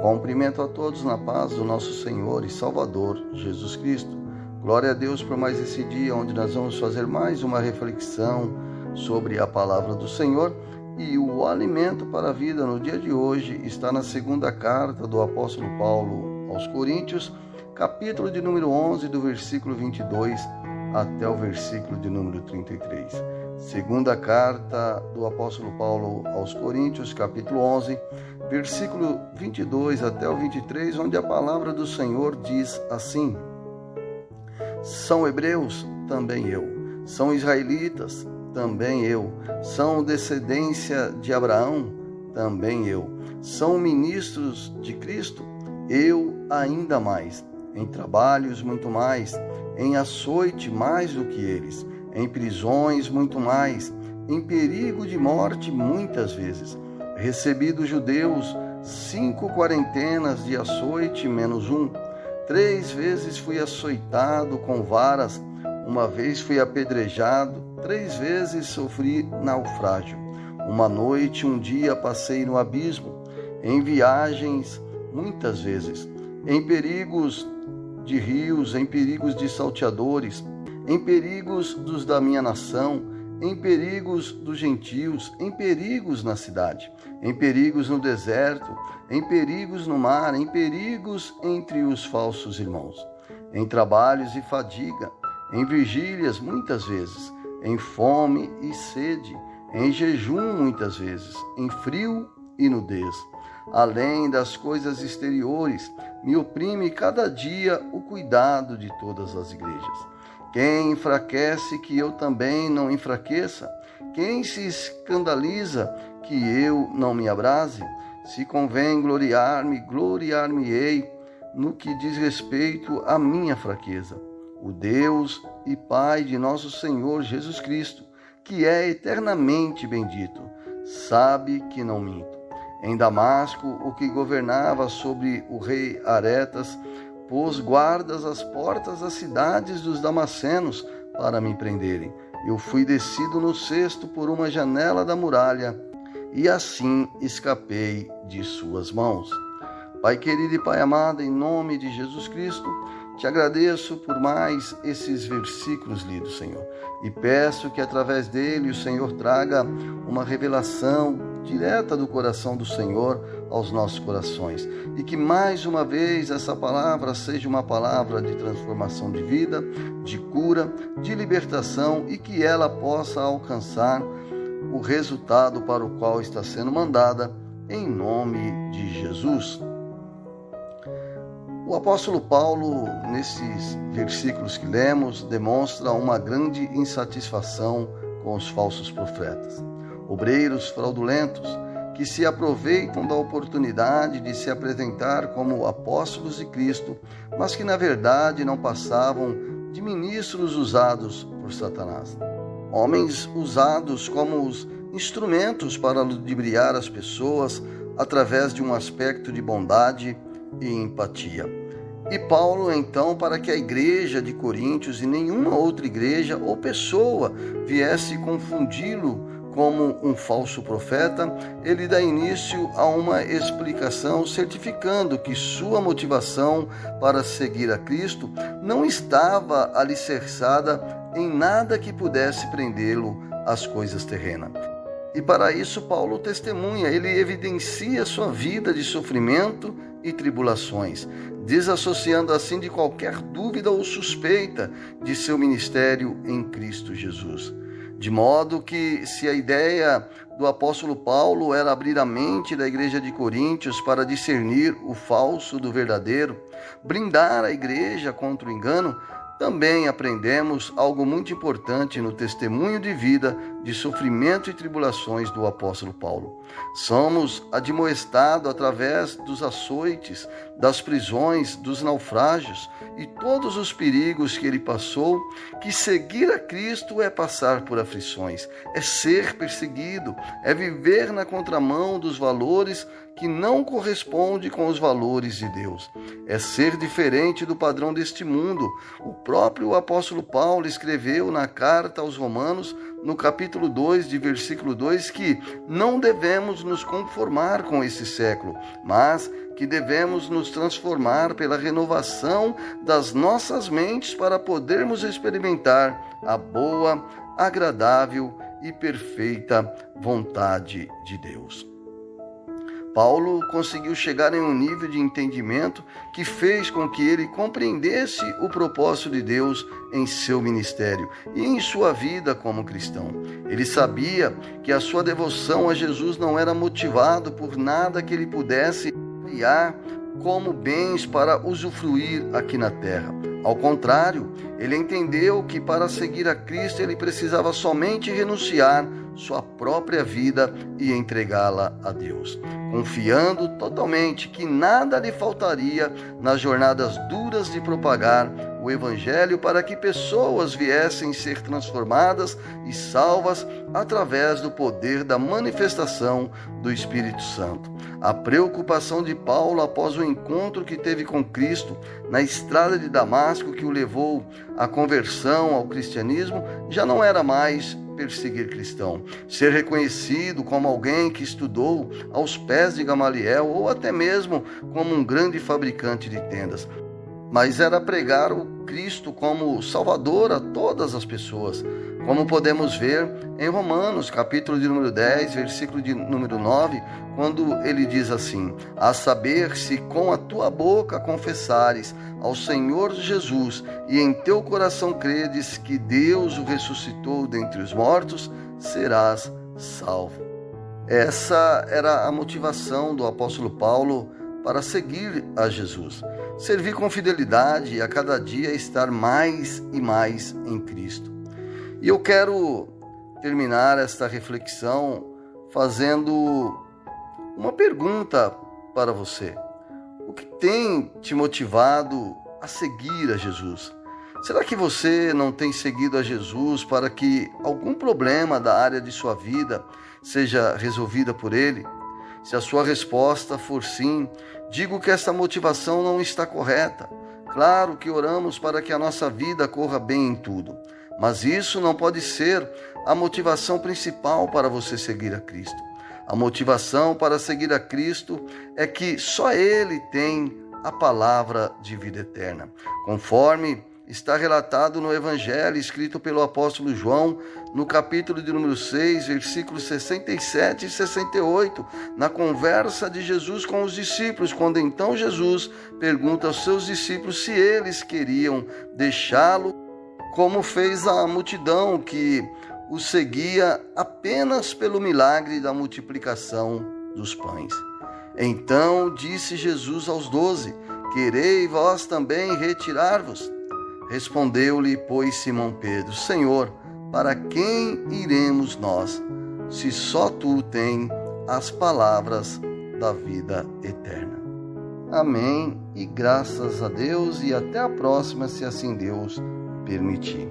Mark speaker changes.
Speaker 1: Cumprimento a todos na paz do nosso Senhor e Salvador, Jesus Cristo. Glória a Deus por mais esse dia, onde nós vamos fazer mais uma reflexão sobre a palavra do Senhor. E o alimento para a vida no dia de hoje está na segunda carta do apóstolo Paulo aos Coríntios, capítulo de número 11, do versículo 22 até o versículo de número 33. Segunda carta do apóstolo Paulo aos Coríntios, capítulo 11, versículo 22 até o 23, onde a palavra do Senhor diz assim: São hebreus? Também eu. São israelitas? Também eu. São descendência de Abraão? Também eu. São ministros de Cristo? Eu ainda mais. Em trabalhos muito mais, em açoite mais do que eles, em prisões muito mais, em perigo de morte muitas vezes. Recebi dos judeus 5 quarentenas de açoite menos 1. 3 vezes fui açoitado com varas, 1 vez fui apedrejado, 3 vezes sofri naufrágio. 1 noite, 1 dia passei no abismo, em viagens muitas vezes, em perigos de rios, em perigos de salteadores, em perigos dos da minha nação, em perigos dos gentios, em perigos na cidade, em perigos no deserto, em perigos no mar, em perigos entre os falsos irmãos, em trabalhos e fadiga, em vigílias muitas vezes, em fome e sede, em jejum muitas vezes, em frio e nudez. Além das coisas exteriores, me oprime cada dia o cuidado de todas as igrejas. Quem enfraquece, que eu também não enfraqueça? Quem se escandaliza, que eu não me abrase? Se convém gloriar-me, gloriar-me-ei no que diz respeito à minha fraqueza. O Deus e Pai de nosso Senhor Jesus Cristo, que é eternamente bendito, sabe que não minto. Em Damasco, o que governava sobre o rei Aretas, pôs guardas às portas das cidades dos damascenos para me prenderem. Eu fui descido no cesto por uma janela da muralha e assim escapei de suas mãos. Pai querido e Pai amado, em nome de Jesus Cristo, te agradeço por mais esses versículos lidos, Senhor, e peço que através dele o Senhor traga uma revelação direta do coração do Senhor aos nossos corações, e que mais uma vez essa palavra seja uma palavra de transformação de vida, de cura, de libertação, e que ela possa alcançar o resultado para o qual está sendo mandada, em nome de Jesus. O apóstolo Paulo, nesses versículos que lemos, demonstra uma grande insatisfação com os falsos profetas, obreiros fraudulentos que se aproveitam da oportunidade de se apresentar como apóstolos de Cristo, mas que na verdade não passavam de ministros usados por Satanás. Homens usados como os instrumentos para ludibriar as pessoas através de um aspecto de bondade e empatia. E Paulo, então, para que a igreja de Coríntios e nenhuma outra igreja ou pessoa viesse confundi-lo como um falso profeta, ele dá início a uma explicação certificando que sua motivação para seguir a Cristo não estava alicerçada em nada que pudesse prendê-lo às coisas terrenas. E para isso Paulo testemunha, ele evidencia sua vida de sofrimento e tribulações, desassociando assim de qualquer dúvida ou suspeita de seu ministério em Cristo Jesus. De modo que, se a ideia do apóstolo Paulo era abrir a mente da igreja de Coríntios para discernir o falso do verdadeiro, blindar a igreja contra o engano, também aprendemos algo muito importante no testemunho de vida, de sofrimento e tribulações do apóstolo Paulo. Somos admoestados através dos açoites, das prisões, dos naufrágios e todos os perigos que ele passou, que seguir a Cristo é passar por aflições, é ser perseguido, é viver na contramão dos valores que não corresponde com os valores de Deus. É ser diferente do padrão deste mundo. O próprio apóstolo Paulo escreveu na carta aos Romanos, no capítulo 2, de versículo 2, que não devemos nos conformar com esse século, mas que devemos nos transformar pela renovação das nossas mentes para podermos experimentar a boa, agradável e perfeita vontade de Deus. Paulo conseguiu chegar em um nível de entendimento que fez com que ele compreendesse o propósito de Deus em seu ministério e em sua vida como cristão. Ele sabia que a sua devoção a Jesus não era motivado por nada que ele pudesse criar como bens para usufruir aqui na terra. Ao contrário, ele entendeu que para seguir a Cristo ele precisava somente renunciar sua própria vida e entregá-la a Deus, confiando totalmente que nada lhe faltaria nas jornadas duras de propagar o Evangelho para que pessoas viessem ser transformadas e salvas através do poder da manifestação do Espírito Santo. A preocupação de Paulo após o encontro que teve com Cristo na estrada de Damasco, que o levou à conversão ao cristianismo, já não era mais perseguir cristão, ser reconhecido como alguém que estudou aos pés de Gamaliel ou até mesmo como um grande fabricante de tendas, mas era pregar o Cristo como Salvador a todas as pessoas, como podemos ver em Romanos, capítulo de número 10, versículo de número 9, quando ele diz assim: a saber, se com a tua boca confessares ao Senhor Jesus e em teu coração credes que Deus o ressuscitou dentre os mortos, serás salvo. Essa era a motivação do apóstolo Paulo para seguir a Jesus, servir com fidelidade e a cada dia estar mais e mais em Cristo. E eu quero terminar esta reflexão fazendo uma pergunta para você. O que tem te motivado a seguir a Jesus? Será que você não tem seguido a Jesus para que algum problema da área de sua vida seja resolvida por Ele? Se a sua resposta for sim, digo que essa motivação não está correta. Claro que oramos para que a nossa vida corra bem em tudo, mas isso não pode ser a motivação principal para você seguir a Cristo. A motivação para seguir a Cristo é que só Ele tem a palavra de vida eterna, conforme está relatado no Evangelho escrito pelo apóstolo João, no capítulo de número 6, versículos 67 e 68, na conversa de Jesus com os discípulos, quando então Jesus pergunta aos seus discípulos se eles queriam deixá-lo, como fez a multidão que o seguia apenas pelo milagre da multiplicação dos pães. Então disse Jesus aos 12: querei vós também retirar-vos? Respondeu-lhe, pois, Simão Pedro: Senhor, para quem iremos nós, se só tu tens as palavras da vida eterna? Amém, e graças a Deus, e até a próxima, se assim Deus permitir.